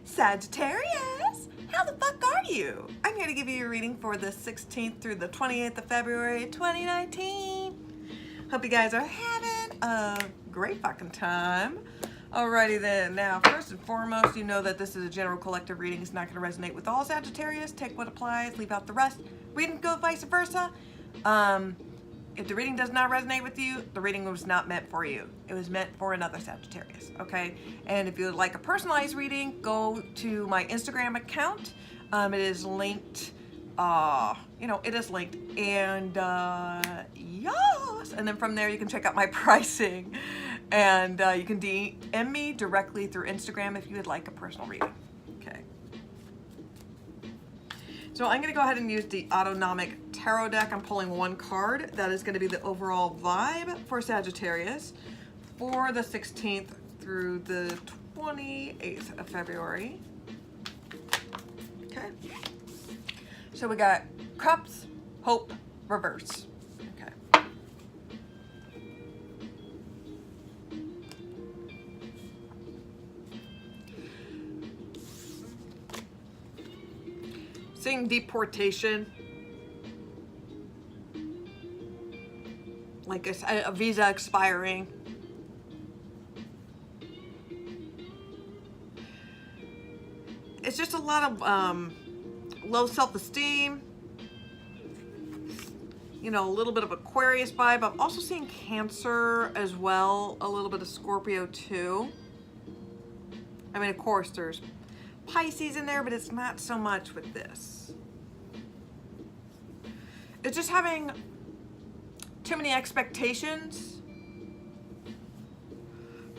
Sagittarius, how the fuck are you? I'm here to give you your reading for the 16th through the 28th of February 2019. Hope you guys are having a great fucking time. Alrighty then, now first and foremost, you know that this is a general collective reading. It's not going to resonate with all Sagittarius. Take what applies, leave out the rest. Reading go vice versa. If the reading does not resonate with you, the reading was not meant for you. It was meant for another Sagittarius, okay? And if you would like a personalized reading, go to my Instagram account. It is linked, it is linked. And Yaaaas! And then from there, you can check out my pricing. And you can DM me directly through Instagram if you would like a personal reading, okay? So I'm going to go ahead and use the Autonomic Tarot deck. I'm pulling one card. That is going to be the overall vibe for Sagittarius for the 16th through the 28th of February. Okay. So we got Cups, Hope, Reverse. Okay. Seeing deportation, like a visa expiring. It's just a lot of low self-esteem, you know, a little bit of Aquarius vibe. I'm also seeing Cancer as well, a little bit of Scorpio too. I mean, of course, there's Pisces in there, but it's not so much with this. It's just having too many expectations,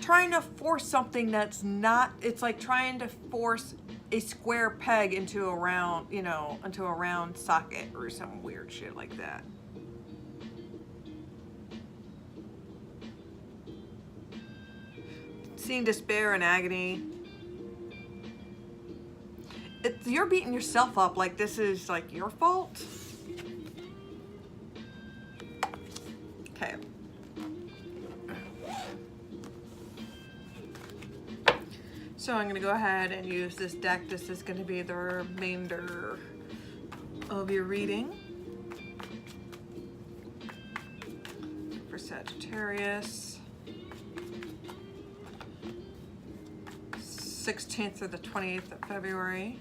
trying to force something that's not. It's like trying to force a square peg into a round, you know, into a round socket or some weird shit like that. Seeing despair and agony. You're beating yourself up like this is like your fault. Okay. So I'm going to go ahead and use this deck. This is going to be the remainder of your reading for Sagittarius. 16th through the 28th of February.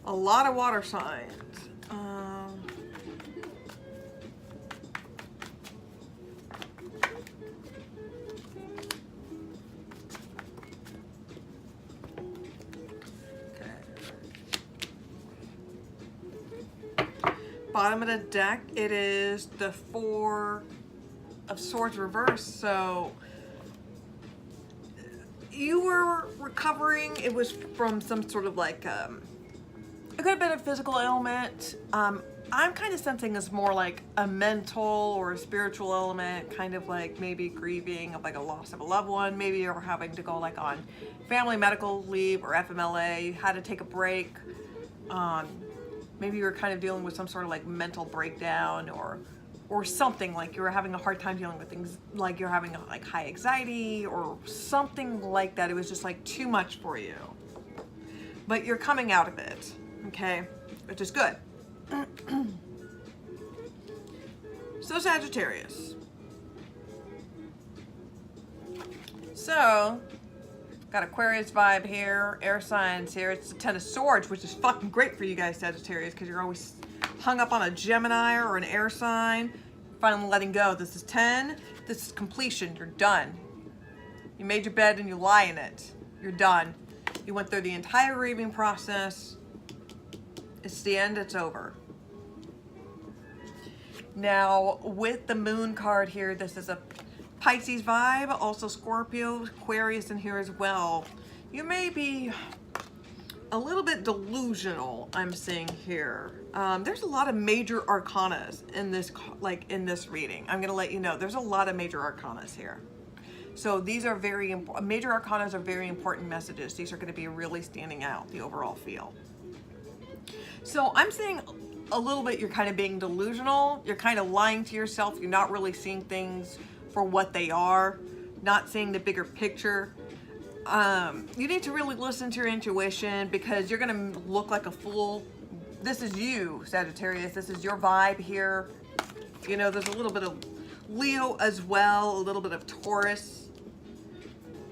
A lot of water signs. Bottom of the deck, it is the Four of Swords reversed. So you were recovering. It was from some sort of like a good bit of physical ailment. I'm kind of sensing as more like a mental or a spiritual element, kind of like maybe grieving of like a loss of a loved one. Maybe you're having to go like on family medical leave or FMLA. You had to take a break. Maybe you were kind of dealing with some sort of like mental breakdown or something, like you were having a hard time dealing with things, like you're having like high anxiety or something like that. It was just like too much for you, but you're coming out of it, okay, which is good. So Sagittarius. So got Aquarius vibe here, air signs here. It's the Ten of Swords, which is fucking great for you guys, Sagittarius, because you're always hung up on a Gemini or an air sign. Finally letting go. This is 10. This is completion. You're done. You made your bed and you lie in it. You're done. You went through the entire grieving process. It's the end. It's over. Now, with the Moon card here, this is a Pisces vibe, also Scorpio, Aquarius in here as well. You may be a little bit delusional, I'm seeing here. There's a lot of major arcanas in this, like in this reading. I'm gonna let you know, there's a lot of major arcanas here. So these are very important. Major arcanas are very important messages. These are going to be really standing out, the overall feel. So I'm seeing a little bit, you're kind of being delusional. You're kind of lying to yourself. You're not really seeing things for what they are, not seeing the bigger picture. You need to really listen to your intuition, because you're going to look like a fool. This is you, Sagittarius. This is your vibe here. You know, there's a little bit of Leo as well, a little bit of Taurus.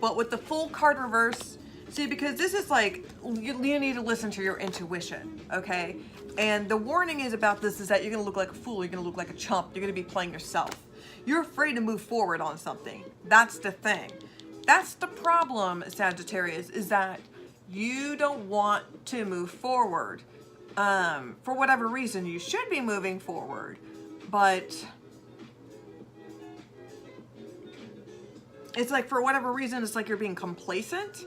But with the Fool card reverse, see, because this is like, you need to listen to your intuition, okay? And the warning is about this is that you're gonna look like a fool, you're gonna look like a chump, you're gonna be playing yourself. You're afraid to move forward on something. That's the thing. That's the problem, Sagittarius, is that you don't want to move forward. For whatever reason, you should be moving forward, but it's like, for whatever reason, it's like you're being complacent.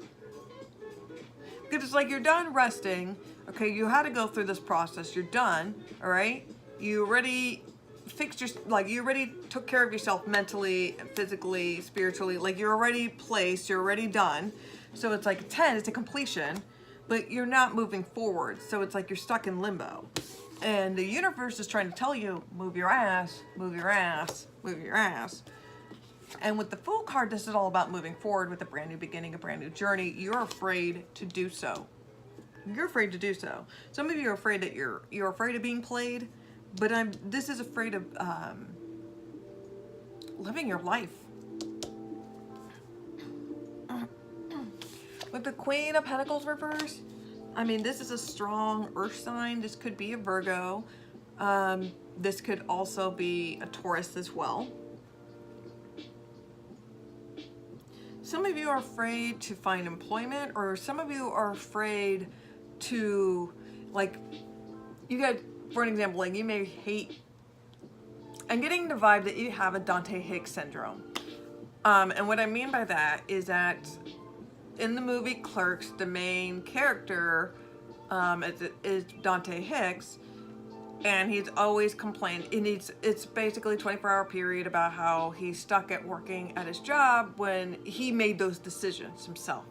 Because it's like you're done resting. Okay, you had to go through this process. You're done, all right? You already fixed your, like, you already took care of yourself mentally, physically, spiritually. Like, you're already placed, you're already done. So it's like a 10, it's a completion, but you're not moving forward. So it's like you're stuck in limbo. And the universe is trying to tell you, move your ass, move your ass, move your ass. And with the Fool card, this is all about moving forward with a brand new beginning, a brand new journey. You're afraid to do so. You're afraid to do so. Some of you are afraid that you're afraid of being played, but this is afraid of living your life. With the Queen of Pentacles reverse, I mean, this is a strong earth sign. This could be a Virgo. This could also be a Taurus as well. Some of you are afraid to find employment, or some of you are afraid to, like, you got, for an example, like, you may hate, I'm getting the vibe that you have a Dante Hicks syndrome. And what I mean by that is that in the movie Clerks, the main character is Dante Hicks, and he's always complained. It's basically a 24-hour period about how he's stuck at working at his job when he made those decisions himself.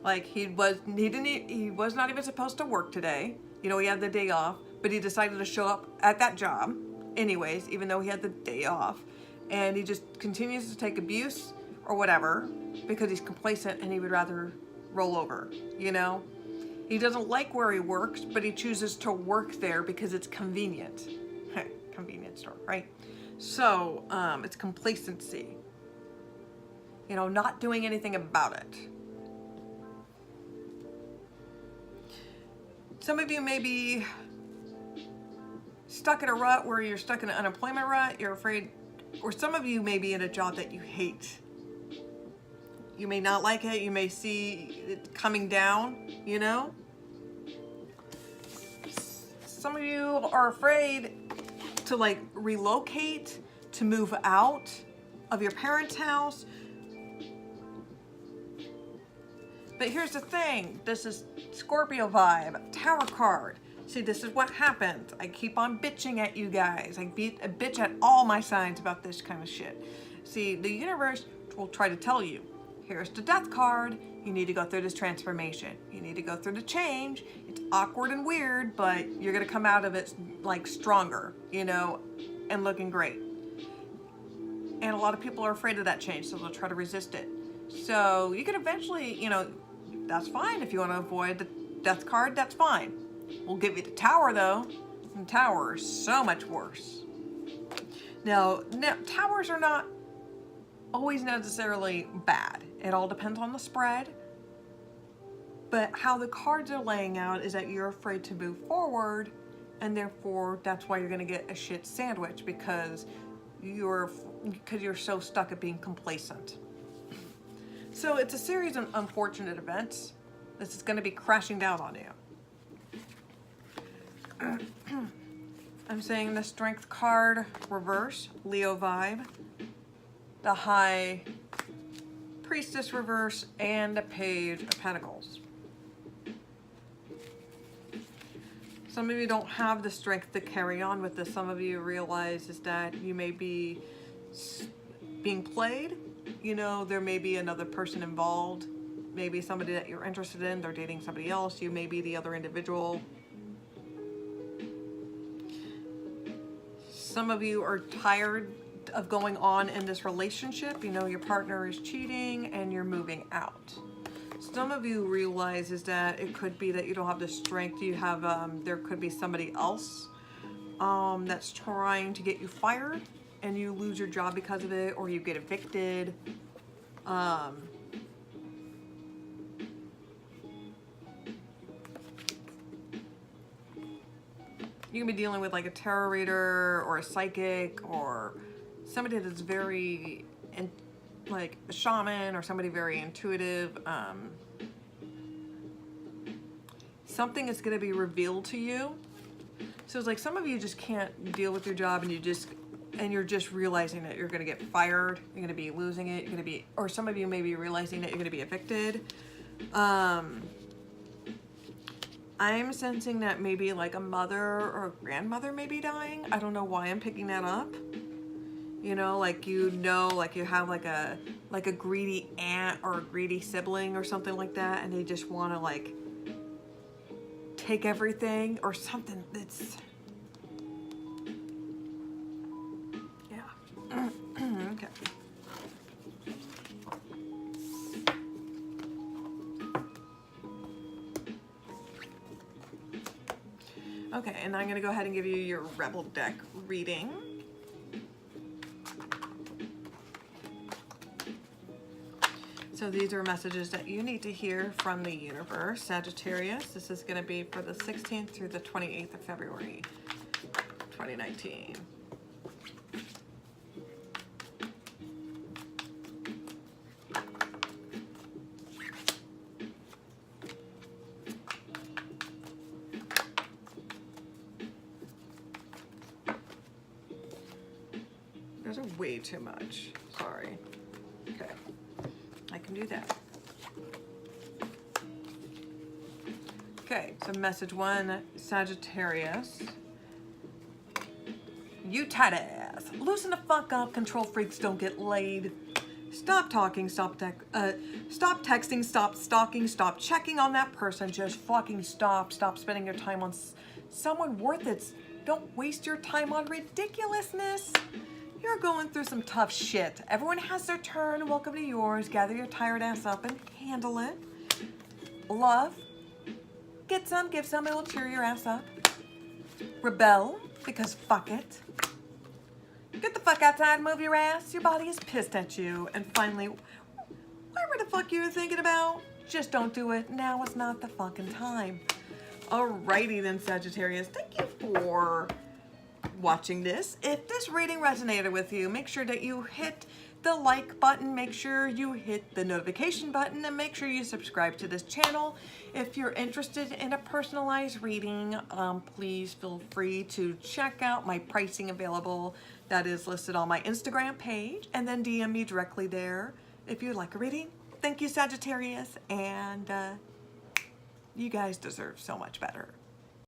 Like, he was not even supposed to work today. You know, he had the day off, but he decided to show up at that job anyways, even though he had the day off. And he just continues to take abuse or whatever because he's complacent and he would rather roll over, you know? He doesn't like where he works, but he chooses to work there because it's convenient. Convenience store, right? So, it's complacency. You know, not doing anything about it. Some of you may be stuck in a rut where you're stuck in an unemployment rut, you're afraid, or some of you may be in a job that you hate. You may not like it, you may see it coming down, you know? Some of you are afraid to, like, relocate, to move out of your parents' house. But here's the thing, this is Scorpio vibe, Tower card. See, this is what happens. I keep on bitching at you guys. I bitch at all my signs about this kind of shit. See, the universe will try to tell you, here's the Death card. You need to go through this transformation. You need to go through the change. It's awkward and weird, but you're gonna come out of it like stronger, you know, and looking great. And a lot of people are afraid of that change, so they'll try to resist it. So you can eventually, you know, that's fine. If you want to avoid the Death card, that's fine. We'll give you the Tower though. And Tower is so much worse. Now, Towers are not always necessarily bad. It all depends on the spread. But how the cards are laying out is that you're afraid to move forward, and therefore that's why you're going to get a shit sandwich, because you're so stuck at being complacent. So it's a series of unfortunate events. This is going to be crashing down on you. I'm saying the Strength card reverse, Leo vibe, the High Priestess reverse, and the Page of Pentacles. Some of you don't have the strength to carry on with this. Some of you realize is that you may be being played, You know, there may be another person involved. Maybe somebody that you're interested in, they're dating somebody else. You may be the other individual. Some of you are tired of going on in this relationship. You know, your partner is cheating and you're moving out. Some of you realize is that it could be that you don't have the strength. You have, there could be somebody else that's trying to get you fired and you lose your job because of it, or you get evicted. You can be dealing with like a tarot reader or a psychic or somebody that's very, like a shaman or somebody very intuitive. Something is going to be revealed to you. So it's like some of you just can't deal with your job and you're just realizing that you're going to get fired. You're going to be losing it. You're going to be, or some of you may be realizing that you're going to be evicted. I'm sensing that maybe like a mother or a grandmother may be dying. I don't know why I'm picking that up. You know, like you have like a greedy aunt or a greedy sibling or something like that, and they just want to like take everything or something. That's, yeah. Okay. Okay, and I'm going to go ahead and give you your Rebel deck reading. So these are messages that you need to hear from the universe, Sagittarius. This is going to be for the 16th through the 28th of February, 2019. There's a way too much. Sorry. Okay. I can do that. Okay, so message one, Sagittarius. You tight ass. Loosen the fuck up. Control freaks don't get laid. Stop talking. Stop texting. Stop stalking. Stop checking on that person. Just fucking stop. Stop spending your time on someone worth it. Don't waste your time on ridiculousness. You're going through some tough shit. Everyone has their turn. Welcome to yours. Gather your tired ass up and handle it. Love. Get some, give some. It will cheer your ass up. Rebel, because fuck it. Get the fuck outside, move your ass. Your body is pissed at you. And finally, whatever the fuck you're thinking about, just don't do it. Now is not the fucking time. Alrighty then, Sagittarius. Thank you for watching this. If this reading resonated with you, make sure that you hit the like button, make sure you hit the notification button, and make sure you subscribe to this channel. If you're interested in a personalized reading, please feel free to check out my pricing available that is listed on my Instagram page, and then DM me directly there if you'd like a reading. Thank you, Sagittarius, and you guys deserve so much better.